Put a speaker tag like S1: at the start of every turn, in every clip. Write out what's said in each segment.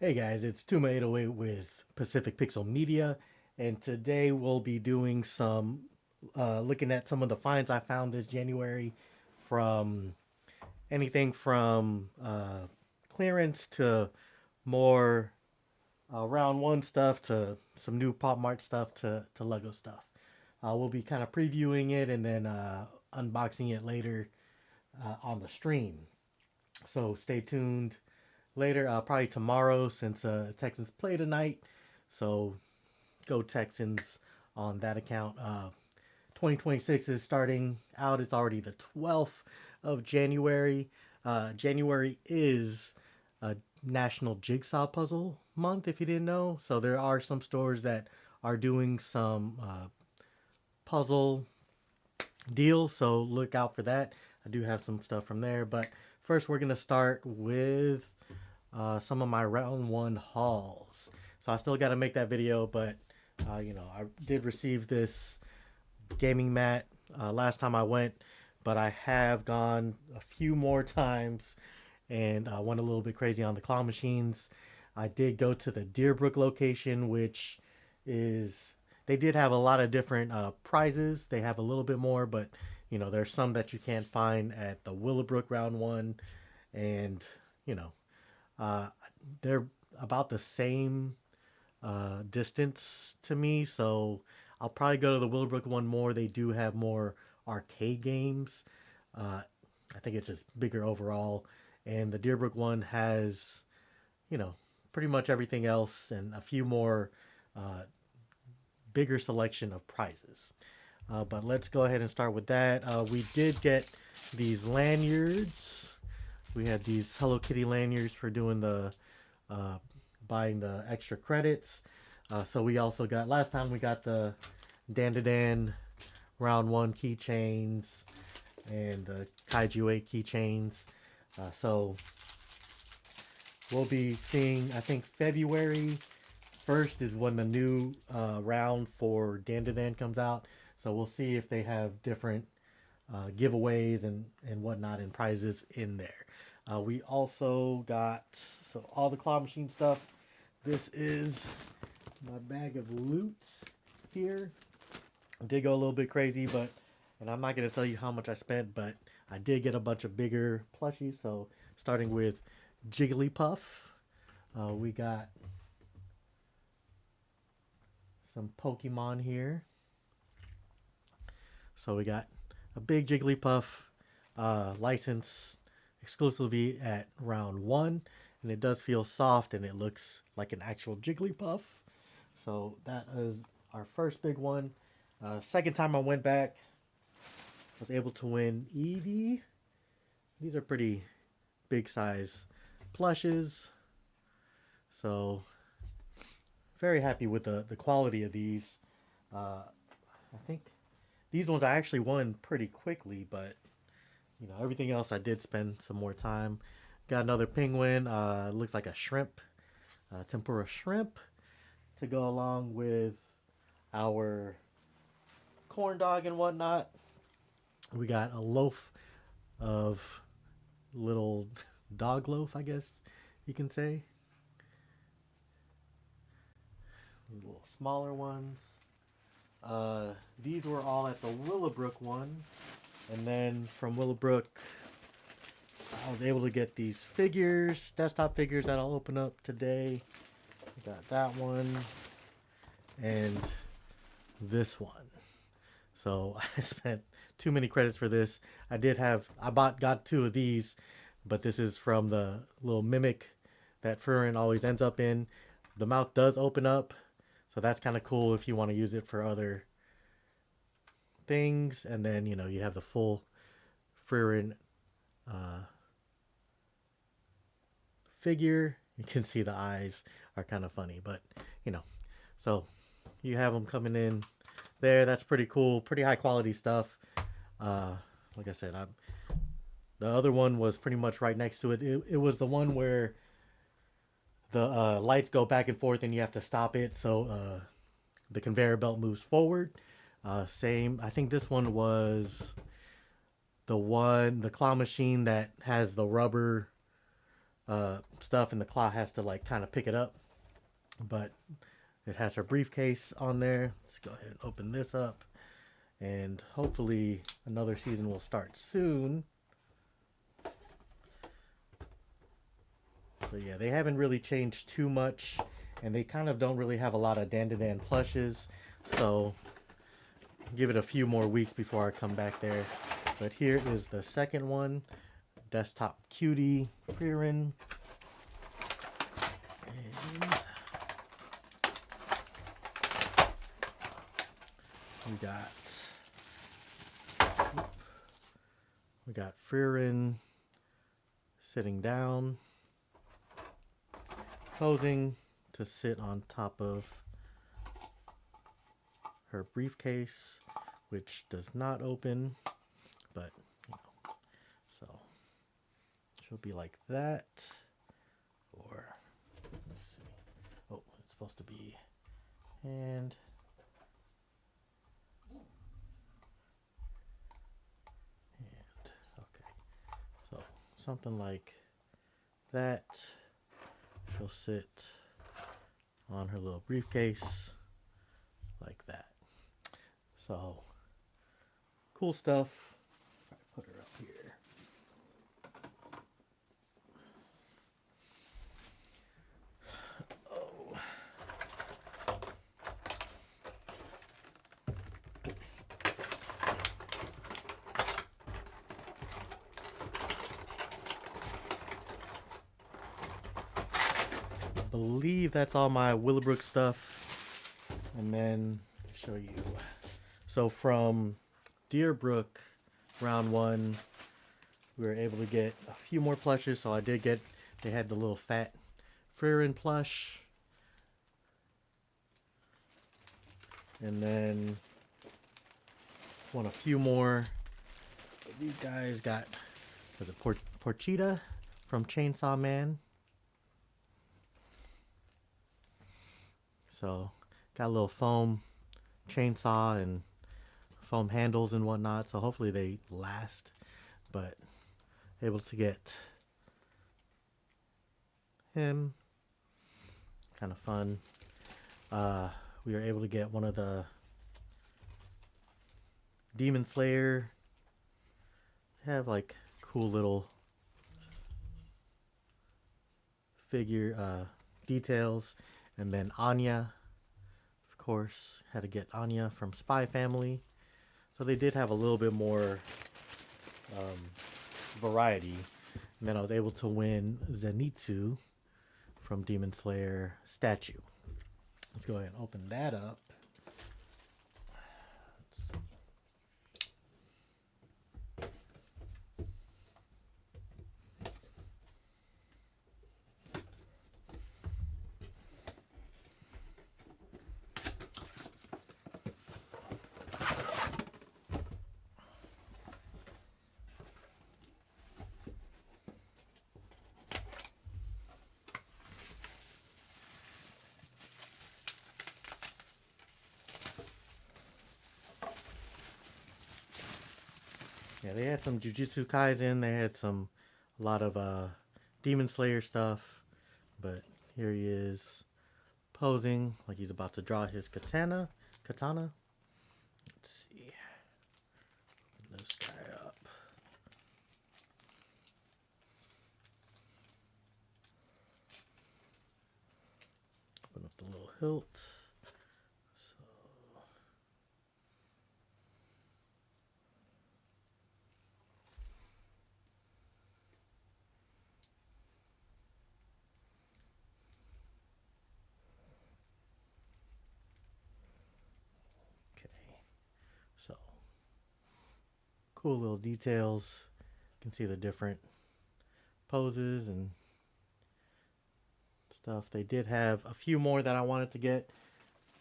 S1: Hey guys, it's Tuma808 with PacificPixelMedia, and today we'll be doing some looking at some of the finds I found this January from anything from clearance to more round one stuff to some new Pop Mart stuff to Lego stuff. We'll be kind of previewing it and then unboxing it later on the stream. So stay tuned later, probably tomorrow since Texans play tonight. So go Texans on that account. 2026 is starting out. It's already the 12th of January. January is a National Jigsaw Puzzle Month, if you didn't know. So there are some stores that are doing some puzzle deals. So look out for that. I do have some stuff from there. But first, we're going to start with some of my round one hauls. So I still got to make that video, but I did receive this gaming mat last time I went, but I have gone a few more times and went a little bit crazy on the claw machines. I did go to the Deerbrook location, which is they did have a lot of different prizes. They have a little bit more, but there's some that you can't find at the Willowbrook round one, and you know uh, they're about the same distance to me, so I'll probably go to the Willowbrook one more. They do have more arcade games. I think it's just bigger overall, and the Deerbrook one has, you know, pretty much everything else and a few more uh, bigger selection of prizes. But let's go ahead and start with that. We did get these lanyards. We had these Hello Kitty lanyards for doing the uh, buying the extra credits. So we also got last time we got the Dan to Dan round one keychains and the Kaiju 8 keychains. So we'll be seeing, I think February 1st is when the new round for Dan to Dan comes out. So we'll see if they have different giveaways and whatnot and prizes in there. We also got all the claw machine stuff. This is my bag of loot here. I did go a little bit crazy, and I'm not going to tell you how much I spent, but I did get a bunch of bigger plushies. So starting with Jigglypuff, we got some Pokemon here. So we got a big Jigglypuff license exclusively at round one, and it does feel soft and it looks like an actual Jigglypuff. So that is our first big one. Second time I went back, I was able to win Eevee. These are pretty big size plushes. So very happy with the quality of these. I think these ones I actually won pretty quickly, but everything else I did spend some more time. Got another penguin. Looks like a shrimp, tempura shrimp, to go along with our corn dog and whatnot. We got a loaf of little dog loaf, I guess you can say. Little smaller ones. These were all at the Willowbrook one. And then from Willowbrook, I was able to get these figures, desktop figures that I'll open up today. Got that one and this one. So I spent too many credits for this. Got two of these, but this is from the little mimic that Furin always ends up in. The mouth does open up, so that's kind of cool if you want to use it for other things. And then you have the full Furin figure. You can see the eyes are kind of funny, but so you have them coming in there. That's pretty cool, pretty high quality stuff. Like I said, the other one was pretty much right next to it. It was the one where the lights go back and forth and you have to stop it so the conveyor belt moves forward. Same, I think this one was the claw machine that has the rubber stuff, and the claw has to like kind of pick it up. But it has her briefcase on there. Let's go ahead and open this up, and hopefully another season will start soon. So yeah, they haven't really changed too much, and they kind of don't really have a lot of Dandadan plushes. So give it a few more weeks before I come back there. But here is the second one, Desktop Cutie Frieren. And we got Frieren sitting down, posing to sit on top of her briefcase, which does not open, but you know, so she'll be like that. Or let's see, oh, it's supposed to be and okay, so something like that. She'll sit on her little briefcase like that. So cool stuff. Try to put her up here. Oh. I believe that's all my Willowbrook stuff. And then show you. So from Deerbrook round 1, we were able to get a few more plushes. So I did get, they had the little fat Frieren plush. And then won a few more. These guys got, was it Porchita from Chainsaw Man? So got a little foam chainsaw and foam handles and whatnot, so hopefully they last. But able to get him, kind of fun. We were able to get one of the Demon Slayer. They have like cool little figure details. And then Anya, of course, had to get Anya from Spy Family. So they did have a little bit more variety. And then I was able to win Zenitsu from Demon Slayer statue. Let's go ahead and open that up. Yeah, they had some Jujutsu Kaisen. They had a lot of Demon Slayer stuff. But here he is, posing like he's about to draw his katana. Let's see. Open this guy up. Open up the little hilt. So cool little details. You can see the different poses and stuff. They did have a few more that I wanted to get,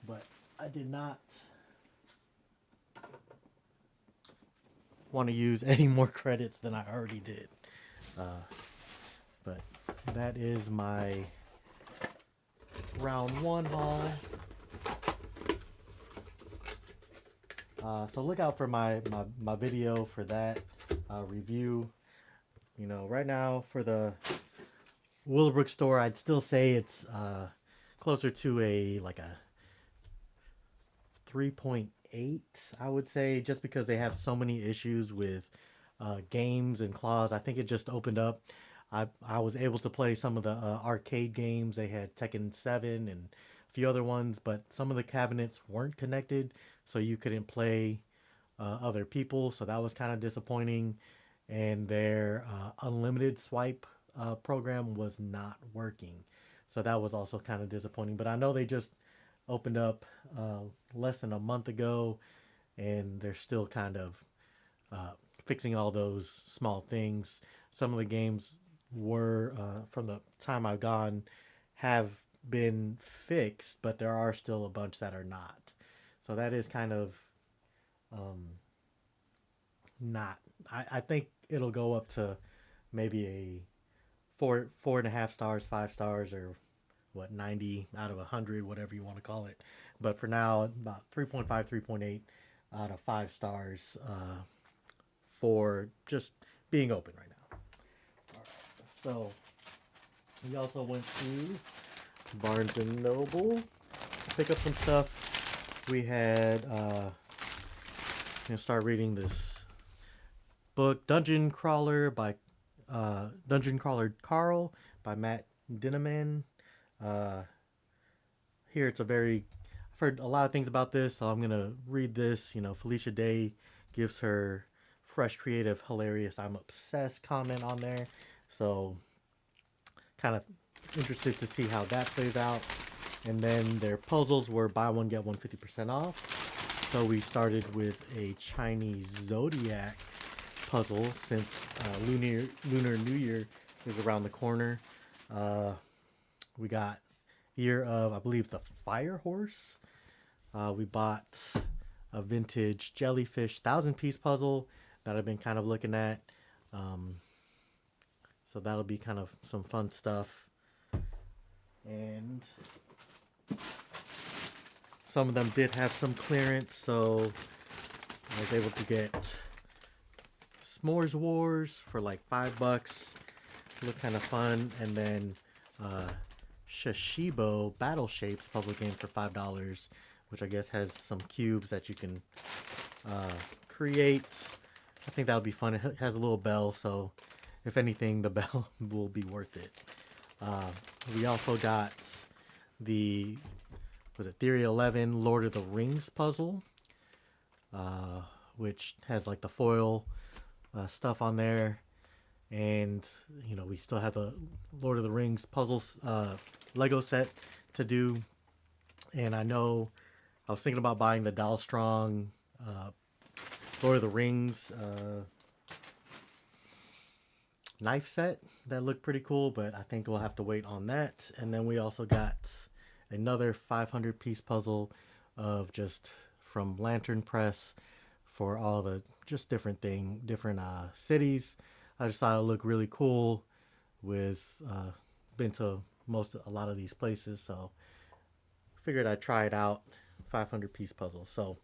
S1: but I did not want to use any more credits than I already did. But that is my round 1 haul. So look out for my video for that review. You know, right now for the Willowbrook store, I'd still say it's closer to a like a 3.8, I would say, just because they have so many issues with games and claws. I think it just opened up. I was able to play some of the arcade games. They had Tekken 7 and a few other ones, but some of the cabinets weren't connected, so you couldn't play other people. So that was kind of disappointing. And their unlimited swipe program was not working. So that was also kind of disappointing. But I know they just opened up less than a month ago, and they're still kind of fixing all those small things. Some of the games were, from the time I've gone, have been fixed, but there are still a bunch that are not. So that is kind of not. I think it'll go up to maybe a 4.5 stars, 5 stars, or what, 90 out of 100, whatever you want to call it. But for now, about 3.5, 3.8 out of 5 stars for just being open right now. All right. So we also went to Barnes and Noble to pick up some stuff. We had I'm gonna start reading this book, Dungeon Crawler Carl by Matt Dinneman. Here it's I've heard a lot of things about this, so I'm gonna read this. Felicia Day gives her fresh, creative, hilarious, I'm obsessed comment on there. So kind of interested to see how that plays out. And then their puzzles were buy one, get one 50% off. So we started with a Chinese zodiac puzzle since Lunar New Year is around the corner. We got Year of, I believe, the Fire Horse. We bought a vintage jellyfish 1,000-piece puzzle that I've been kind of looking at. So that'll be kind of some fun stuff. And some of them did have some clearance, so I was able to get S'mores Wars for like $5. Look kind of fun. And then Shishibo Battle Shapes puzzle game for $5, which I guess has some cubes that you can create. I think that'll be fun. It has a little bell, so if anything, the bell will be worth it. We also got the Theory 11 Lord of the Rings puzzle, which has like the foil stuff on there. And we still have the Lord of the Rings puzzles Lego set to do. And I know I was thinking about buying the Doll Strong Lord of the Rings knife set. That looked pretty cool, but I think we'll have to wait on that. And then we also got another 500-piece puzzle of just from Lantern Press for all the just different cities. I just thought it looked really cool. Been to a lot of these places, so figured I'd try it out. 500-piece puzzle. So,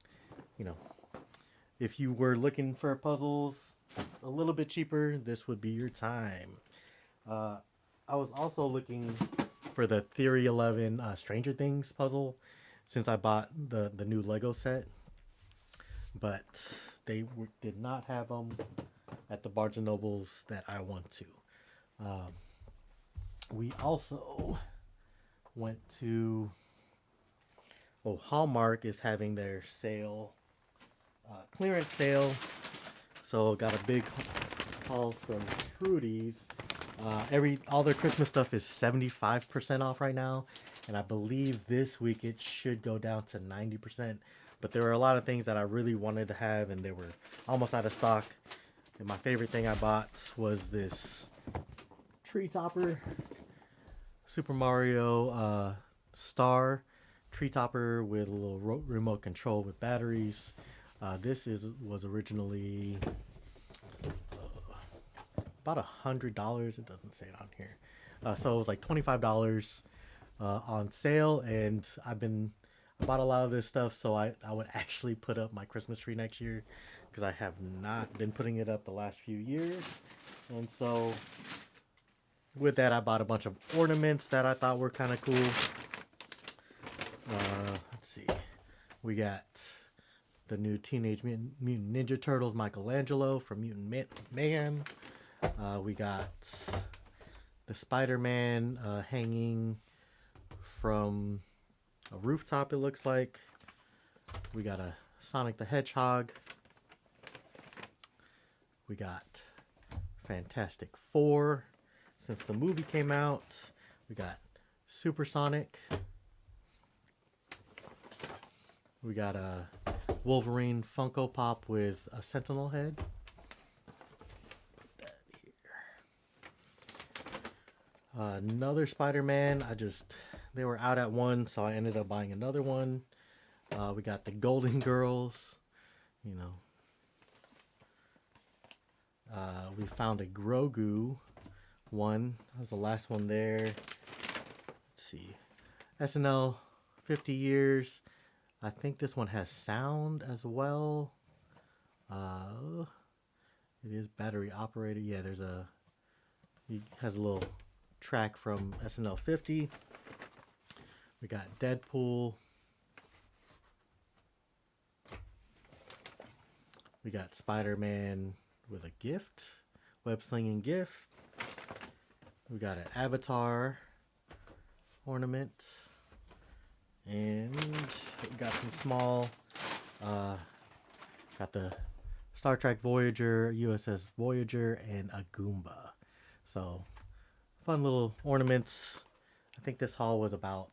S1: if you were looking for puzzles a little bit cheaper, this would be your time. I was also looking for the Theory 11 Stranger Things puzzle since I bought the new Lego set, but they did not have them at the Barnes and Nobles that I went to. We also went to Hallmark is having their sale, clearance sale. So got a big haul from Trudy's. All their Christmas stuff is 75% off right now, and I believe this week it should go down to 90%. But there were a lot of things that I really wanted to have, and they were almost out of stock. And my favorite thing I bought was this tree topper, Super Mario Star tree topper with a little remote control with batteries. This was originally about $100. It doesn't say it on here. So it was like $25 on sale, and I bought a lot of this stuff so I would actually put up my Christmas tree next year, because I have not been putting it up the last few years. And so with that, I bought a bunch of ornaments that I thought were kind of cool. Let's see. We got the new Teenage Mutant Ninja Turtles Michelangelo from Mutant Mayhem. We got the Spider-Man hanging from a rooftop, it looks like. We got a Sonic the Hedgehog. We got Fantastic Four since the movie came out. We got Supersonic. We got a Wolverine Funko Pop with a Sentinel head. Put that here. Another Spider-Man. They were out at one, so I ended up buying another one. We got the Golden Girls. You know. We found a Grogu one. That was the last one there. Let's see. SNL 50 years. I think this one has sound as well. It is battery operated. Yeah, it has a little track from SNL 50. We got Deadpool. We got Spider-Man with a gift, web slinging gift. We got an Avatar ornament. And we got some small, got the Star Trek Voyager, USS Voyager, and a Goomba. So, fun little ornaments. I think this haul was about,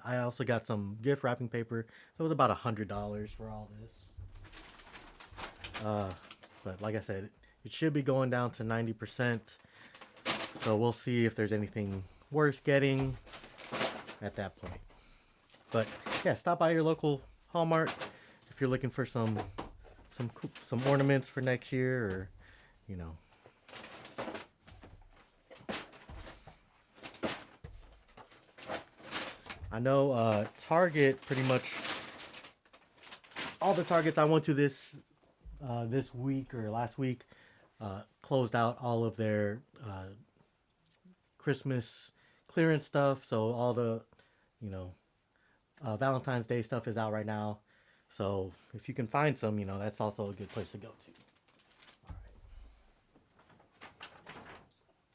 S1: I also got some gift wrapping paper. So it was about $100 for all this. But like I said, it should be going down to 90%. So we'll see if there's anything worth getting at that point. But yeah, stop by your local Hallmark if you're looking for some ornaments for next year, or you know. I know Target, pretty much all the Targets I went to this week or last week closed out all of their Christmas clearance stuff. So all the, you know, Valentine's Day stuff is out right now. So if you can find some, you know, that's also a good place to go to. All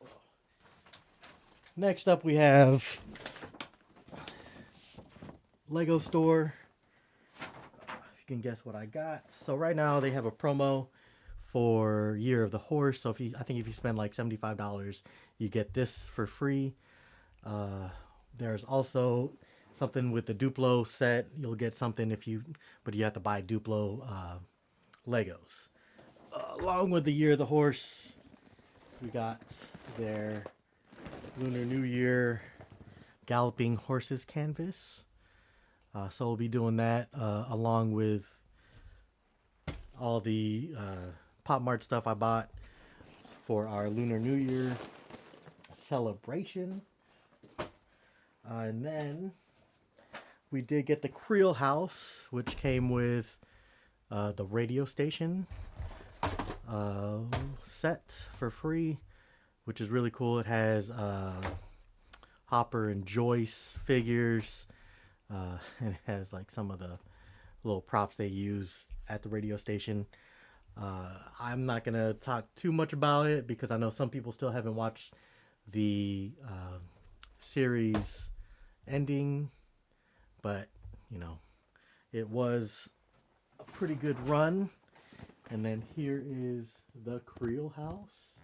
S1: right. Next up we have Lego store. If you can guess what I got. So right now they have a promo for Year of the Horse. So I think if you spend like $75, you get this for free. There's also something with the Duplo set. You'll get something but you have to buy Duplo Legos. Along with the Year of the Horse, we got their Lunar New Year Galloping Horses canvas. So we'll be doing that along with all the Pop Mart stuff I bought for our Lunar New Year celebration. And then we did get the Creel House, which came with the radio station set for free, which is really cool. It has Hopper and Joyce figures, and it has like some of the little props they use at the radio station. I'm not going to talk too much about it because I know some people still haven't watched the series ending, but you know, it was a pretty good run. And then here is the Creel House,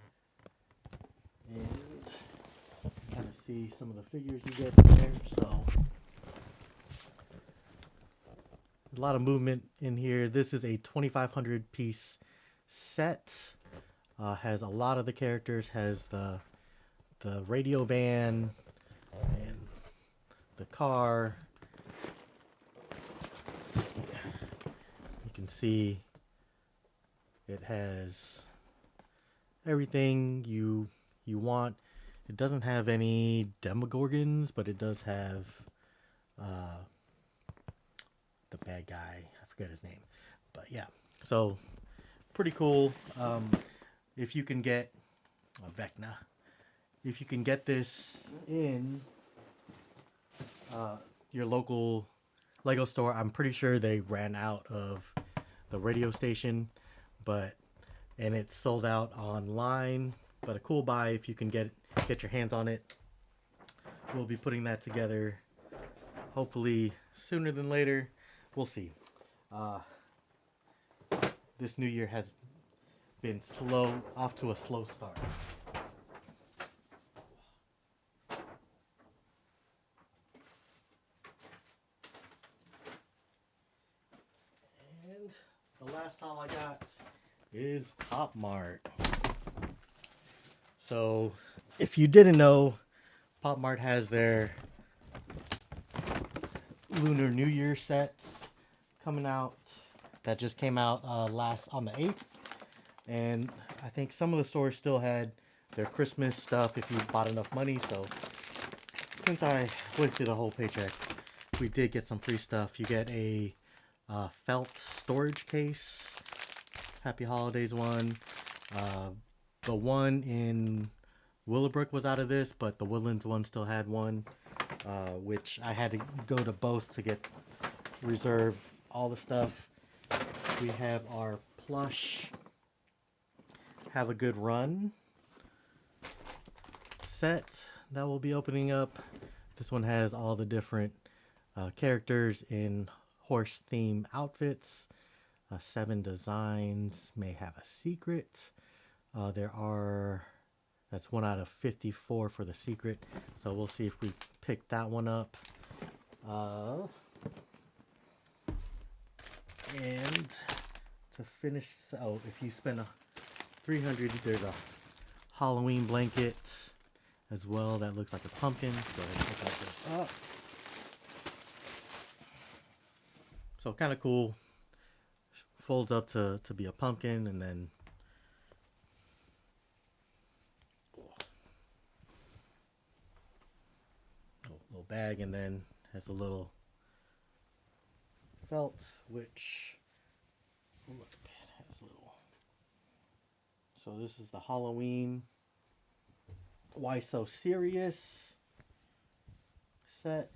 S1: and kind of see some of the figures you get there. So a lot of movement in here. This is a 2,500 piece set. Has a lot of the characters. Has the radio van and the car. You can see it has everything you want. It doesn't have any Demogorgons, but it does have the bad guy. I forget his name, but yeah. So pretty cool. If you can get a Vecna, if you can get this in your local Lego store, I'm pretty sure they ran out of the radio station, and it's sold out online. But a cool buy if you can get your hands on it. We'll be putting that together hopefully sooner than later. We'll see. This new year has been off to a slow start. And the last haul I got is Pop Mart. So, if you didn't know, Pop Mart has their Lunar New Year sets coming out. That just came out on the 8th. And I think some of the stores still had their Christmas stuff if you bought enough money. So, since I wasted a whole paycheck, we did get some free stuff. You get a felt storage case. Happy Holidays one. The one in Willowbrook was out of this, but the Woodlands one still had one, which I had to go to both to reserve all the stuff. We have our plush Have a Good Run set that will be opening up. This one has all the different characters in horse theme outfits. 7 designs may have a secret. That's 1 out of 54 for the secret. So we'll see if we pick that one up. And to finish, if you spend $300, there's a Halloween blanket as well that looks like a pumpkin. So open this up. So kind of cool. Folds up to be a pumpkin, and then little bag, and then has a little felt, which look, it has little. So this is the Halloween Why So Serious set.